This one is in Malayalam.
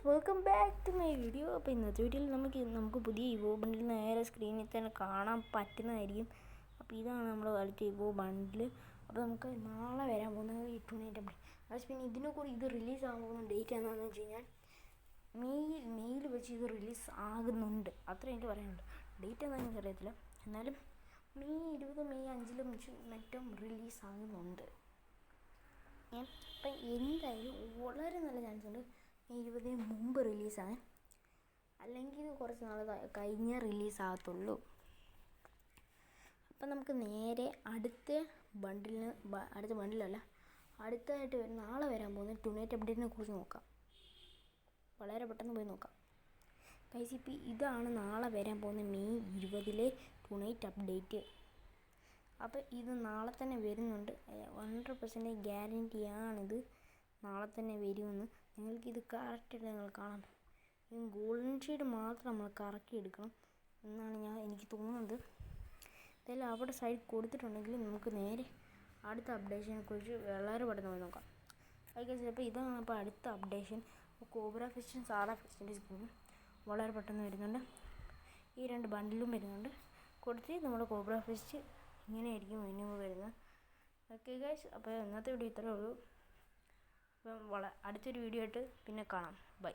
Welcome back to my video. അപ്പോൾ ഇന്നത്തെ വീഡിയോയിൽ നമുക്ക് പുതിയ ഇവോ ബണ്ടിൽ നേരെ സ്ക്രീനിൽ തന്നെ കാണാൻ പറ്റുന്നതായിരിക്കും. അപ്പോൾ ഇതാണ് നമ്മൾ കളിച്ച ഇവോ ബണ്ടിൽ. അപ്പോൾ നമുക്ക് നാളെ വരാൻ പോകുന്നത് ഈ ടൂർണമെൻറ്റ് അപ്ഡേറ്റ്. പിന്നെ ഇതിനെക്കുറിച്ച് ഇത് റിലീസ് ആകാൻ പോകുന്ന ഡേറ്റ് എന്താണെന്ന് വെച്ച് കഴിഞ്ഞാൽ മെയ്യിൽ വെച്ച് ഇത് റിലീസ് ആകുന്നുണ്ട്. അത്ര എനിക്ക് പറയാനുണ്ട്. ഡേറ്റ് എന്താണെന്ന് എനിക്കറിയത്തില്ല. എന്നാലും മെയ് 20 മെയ് 5 മറ്റും റിലീസ് ആകുന്നുണ്ട്. അപ്പം എന്തായാലും വളരെ നല്ല ചാൻസ് ഉണ്ട് മെയ് 20 മുമ്പ് റിലീസാണ്, അല്ലെങ്കിൽ കുറച്ച് നാൾ കഴിഞ്ഞേ റിലീസാകത്തുള്ളൂ. അപ്പം നമുക്ക് നേരെ അടുത്ത ബണ്ടിലല്ല അടുത്തായിട്ട് നാളെ വരാൻ പോകുന്ന ടൂർണമെൻറ്റ് അപ്ഡേറ്റിനെ കുറിച്ച് നോക്കാം. വളരെ പെട്ടെന്ന് പോയി നോക്കാം. ഗൈസ്, ഇപ്പോൾ ഇതാണ് നാളെ വരാൻ പോകുന്ന മെയ് 20 ടൂർണമെൻറ്റ് അപ്ഡേറ്റ്. അപ്പോൾ ഇത് നാളെ തന്നെ വരുന്നുണ്ട്. 100% ഗ്യാരൻറ്റിയാണിത് നാളെ തന്നെ വരുമെന്ന്. നിങ്ങൾക്കിത് കറക്റ്റായിട്ട് നിങ്ങൾ കാണാം. ഈ ഗോൾഡൻ ഷെയ്ഡ് മാത്രം നമ്മൾ കറക്കി എടുക്കണം എന്നാണ് എനിക്ക് തോന്നുന്നത്. എന്തായാലും അവിടെ സൈഡ് കൊടുത്തിട്ടുണ്ടെങ്കിൽ നമുക്ക് നേരെ അടുത്ത അപ്ഡേഷനെ കുറിച്ച് വളരെ പെട്ടെന്ന് പോയി നോക്കാം. അപ്പോൾ ഇതാണ് അപ്പോൾ അടുത്ത അപ്ഡേഷൻ. കോബ്ര ഫിഷും സാധാ ഫിഷിൻ്റെ സ്കിന്നും വളരെ പെട്ടെന്ന് വരുന്നുണ്ട്. ഈ 2 ബണ്ടിലും വരുന്നുണ്ട്. കൊടുത്ത് നമ്മുടെ കോബ്ര ഫിഷ് ഇങ്ങനെയായിരിക്കും മിനിമം വരുന്നത്. ഓക്കെ ഗൈസ്, അപ്പോൾ ഇന്നത്തെ വീഡിയോ ഇത്രയേ ഉള്ളൂ. അപ്പം അടുത്തൊരു വീഡിയോ ആയിട്ട് പിന്നെ കാണാം. ബൈ.